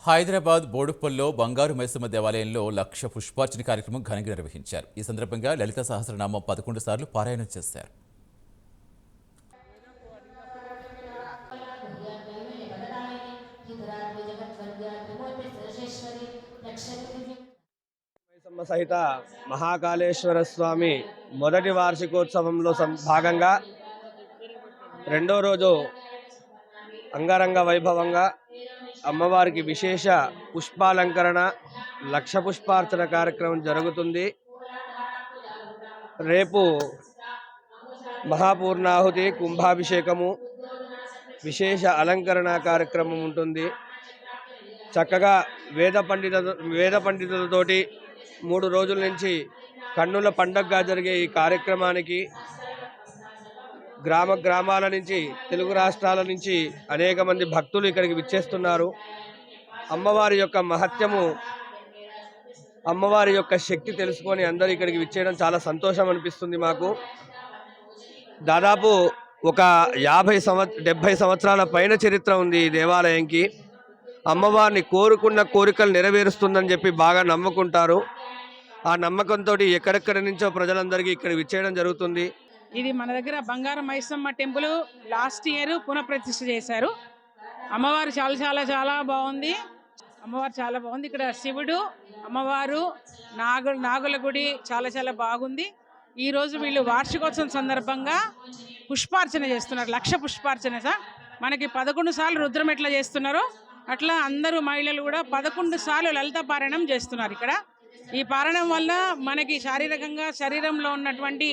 హైదరాబాద్ బోడుప్పల్లో బంగారు మైసమ్మ దేవాలయంలో లక్ష పుష్పార్చన కార్యక్రమం ఘనంగా నిర్వహించారు. ఈ సందర్భంగా లలిత సహస్రనామం 11 సార్లు పారాయణం చేశారు. మైసమ్మ సహిత మహాకాళేశ్వర స్వామి మొదటి వార్షికోత్సవంలో భాగంగా రెండో రోజు అంగరంగ వైభవంగా అమ్మవారికి విశేష పుష్పాలంకరణ లక్ష పుష్పార్చన కార్యక్రమం జరుగుతుంది. రేపు మహాపూర్ణాహుతి కుంభాభిషేకము విశేష అలంకరణ కార్యక్రమం ఉంటుంది. చక్కగా వేద పండితులతోటి 3 రోజుల నుంచి కన్నుల పండగగా జరిగే ఈ కార్యక్రమానికి గ్రామాల నుంచి తెలుగు రాష్ట్రాల నుంచి అనేక మంది భక్తులు ఇక్కడికి విచ్చేస్తున్నారు. అమ్మవారి యొక్క మహత్యము, అమ్మవారి యొక్క శక్తి తెలుసుకొని అందరూ ఇక్కడికి విచ్చేయడం చాలా సంతోషం అనిపిస్తుంది మాకు. దాదాపు ఒక 70 సంవత్సరాల పైన చరిత్ర ఉంది ఈ దేవాలయంకి. అమ్మవారిని కోరుకున్న కోరికలు నెరవేరుస్తుందని చెప్పి బాగా నమ్ముకుంటారు. ఆ నమ్మకంతో ఎక్కడెక్కడి నుంచో ప్రజలందరికీ ఇక్కడ విచ్చేయడం జరుగుతుంది. ఇది మన దగ్గర బంగారం మైసమ్మ టెంపుల్ లాస్ట్ ఇయర్ పునఃప్రతిష్ఠ చేశారు. అమ్మవారు చాలా చాలా చాలా బాగుంది. అమ్మవారు చాలా బాగుంది. ఇక్కడ శివుడు, అమ్మవారు, నాగుల గుడి చాలా చాలా బాగుంది. ఈరోజు వీళ్ళు వార్షికోత్సవం సందర్భంగా పుష్పార్చన చేస్తున్నారు. లక్ష పుష్పార్చన సార్. మనకి 11 సార్లు రుద్రం ఎట్లా చేస్తున్నారో అట్లా అందరూ మహిళలు కూడా 11 సార్లు లలిత పారాయణం చేస్తున్నారు. ఇక్కడ ఈ పారాయణం వల్ల మనకి శారీరకంగా శరీరంలో ఉన్నటువంటి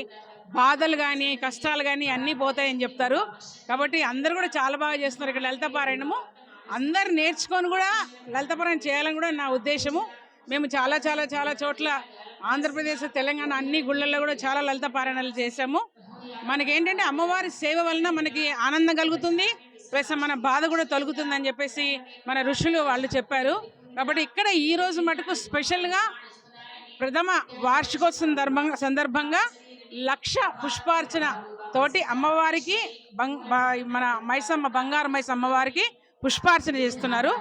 బాధలు కానీ కష్టాలు కానీ అన్నీ పోతాయని చెప్తారు. కాబట్టి అందరు కూడా చాలా బాగా చేస్తున్నారు ఇక్కడ లలిత పారాయణము. అందరు నేర్చుకొని కూడా లలిత పారాయణం చేయాలని కూడా నా ఉద్దేశము. మేము చాలా చాలా చాలా చోట్ల ఆంధ్రప్రదేశ్, తెలంగాణ అన్ని గుళ్ళల్లో కూడా చాలా లలిత పారాయణాలు చేసాము. మనకేంటంటే అమ్మవారి సేవ వలన మనకి ఆనందం కలుగుతుంది, ప్లస్ మన బాధ కూడా తొలుగుతుందని చెప్పేసి మన ఋషులు వాళ్ళు చెప్పారు. కాబట్టి ఇక్కడ ఈరోజు మటుకు స్పెషల్గా ప్రథమ వార్షికోత్సవం సందర్భంగా లక్ష పుష్పార్చన తోటి అమ్మవారికి మన బంగారు మైసమ్మ అమ్మవారికి పుష్పార్చన చేస్తున్నారు.